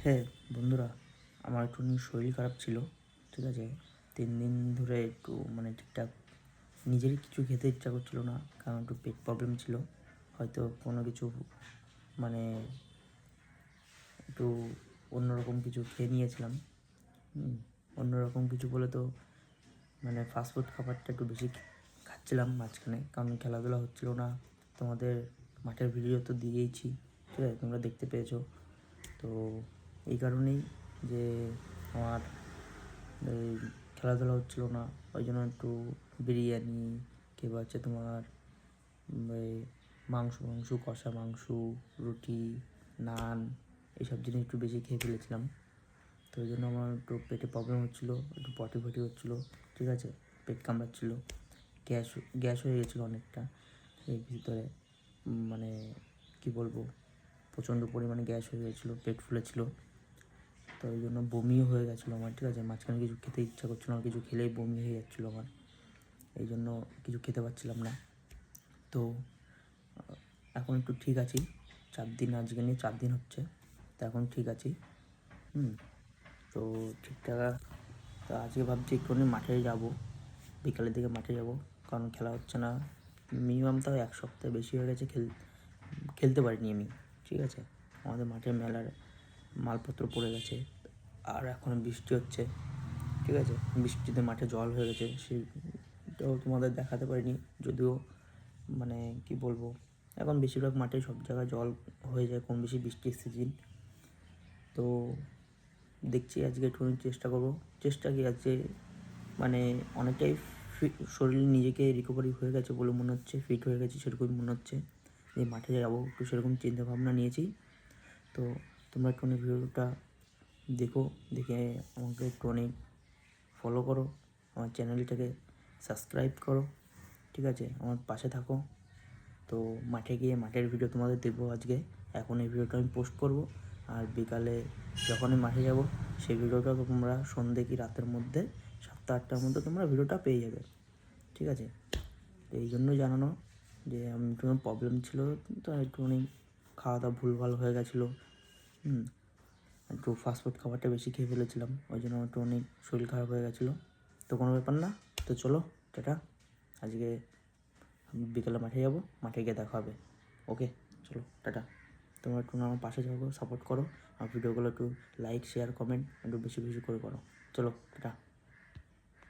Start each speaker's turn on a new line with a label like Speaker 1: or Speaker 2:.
Speaker 1: হ্যাঁ বন্ধুরা, আমার একটু শরীর খারাপ ছিল, ঠিক আছে। 3 দিন ধরে একটু ঠিকঠাক নিজেরই কিছু খেতে ইচ্ছা করছিল না, কারণ একটু পেট প্রবলেম ছিল। হয়তো কোনো কিছু মানে একটু অন্যরকম কিছু খেয়ে নিয়েছিলাম। অন্যরকম কিছু বলে তো ফাস্টফুড খাবারটা একটু বেশি খাচ্ছিলাম মাঝখানে, কারণ খেলাধুলা হচ্ছিল না। তোমাদের মাঠের ভিডিও তো দিয়েইছি, ঠিক আছে, তোমরা দেখতে পেয়েছো। তো এই কারণেই যে আমার এই খেলাধুলা হচ্ছিলো না, ওই জন্য একটু বিরিয়ানি কিংবা হচ্ছে তোমার এই মাংস কষা মাংস, রুটি, নান, এইসব জিনিস একটু বেশি খেয়ে ফেলেছিলাম। তো ওই জন্য আমার একটু পেটে প্রবলেম হচ্ছিলো, একটু পটি হচ্ছিলো, ঠিক আছে। পেট কামড়াচ্ছিলো, গ্যাস হয়ে গেছিলো অনেকটা এই ভিতরে, কি বলবো, প্রচণ্ড পরিমাণে গ্যাস হয়ে গেছিলো, পেট ফুলেছিলো। তো ওই জন্য বমিও হয়ে গেছিলো আমার, ঠিক আছে। মাঝখানে কিছু খেতে ইচ্ছা করছিলো না, কিছু খেলেই বমি হয়ে যাচ্ছিলো আমার, এই জন্য কিছু খেতে পারছিলাম না। তো এখন একটু ঠিক আছি, 4 দিন, আজকে নিয়ে 4 দিন হচ্ছে, তো এখন ঠিক আছি। তো ঠিকঠাক। তো আজকে ভাবছি একটুখানি মাঠে যাবো, বিকালের দিকে মাঠে যাব, কারণ খেলা হচ্ছে না মিনিমাম তাও 1 সপ্তাহ বেশি হয়ে গেছে, খেলতে পারিনি আমি, ঠিক আছে। আমাদের মাঠে মেলার মালপত্র পড়ে গেছে, আর এখন বৃষ্টি হচ্ছে, ঠিক আছে। বৃষ্টিতে মাঠে জল হয়ে গেছে, সেটাও তোমাদের দেখাতে পারিনি, যদিও কি বলবো, এখন বেশিরভাগ মাঠে সব জায়গায় জল হয়ে যায় কম বেশি বৃষ্টির সিজন। তো দেখছি আজকে একটুখানি চেষ্টা কি আছে, অনেকটাই শরীর নিজেকে রিকভারি হয়ে গেছে বলে মনে হচ্ছে, ফিট হয়ে গেছে সেরকমই মনে হচ্ছে, যে মাঠে যাবো, একটু সেরকম চিন্তাভাবনা নিয়েছি। তো তোমরা একটুখানি ভিডিওটা দেখে আমাকে একটুখানি ফলো করো, আমার চ্যানেলটাকে সাবস্ক্রাইব করো, ঠিক আছে, আমার পাশে থাকো। তো মাঠে গিয়ে মাঠের ভিডিও তোমাদের দেবো আজকে। এখন এই ভিডিওটা আমি পোস্ট করব, আর বিকালে যখন আমি মাঠে যাব সেই ভিডিওটা তোমরা সন্ধ্যে কি রাতের মধ্যে 7টা-8টার মধ্যে তোমরা ভিডিওটা পেয়ে যাবে, ঠিক আছে। তো এই জন্যই জানানো যে আমি একটু প্রবলেম ছিল, তো একটুখানি খাওয়া দাওয়া ভুলভাল হয়ে গেছিলো, একটু ফাস্টফুড খাবারটা বেশি খেয়ে ফেলেছিলাম, ওই জন্য একটু অনেক শরীর খারাপ হয়ে গেছিলো। তো কোনো ব্যাপার না, তো চলো টাটা, আজকে বিকেলে মাঠে যাবো, মাঠে গিয়ে দেখা হবে। ওকে, চলো টাটা। তোমরা একটু আমার পাশে যাবো, সাপোর্ট করো, আর ভিডিওগুলো একটু লাইক শেয়ার কমেন্ট একটু বেশি বেশি করে করো। চলো টাটা।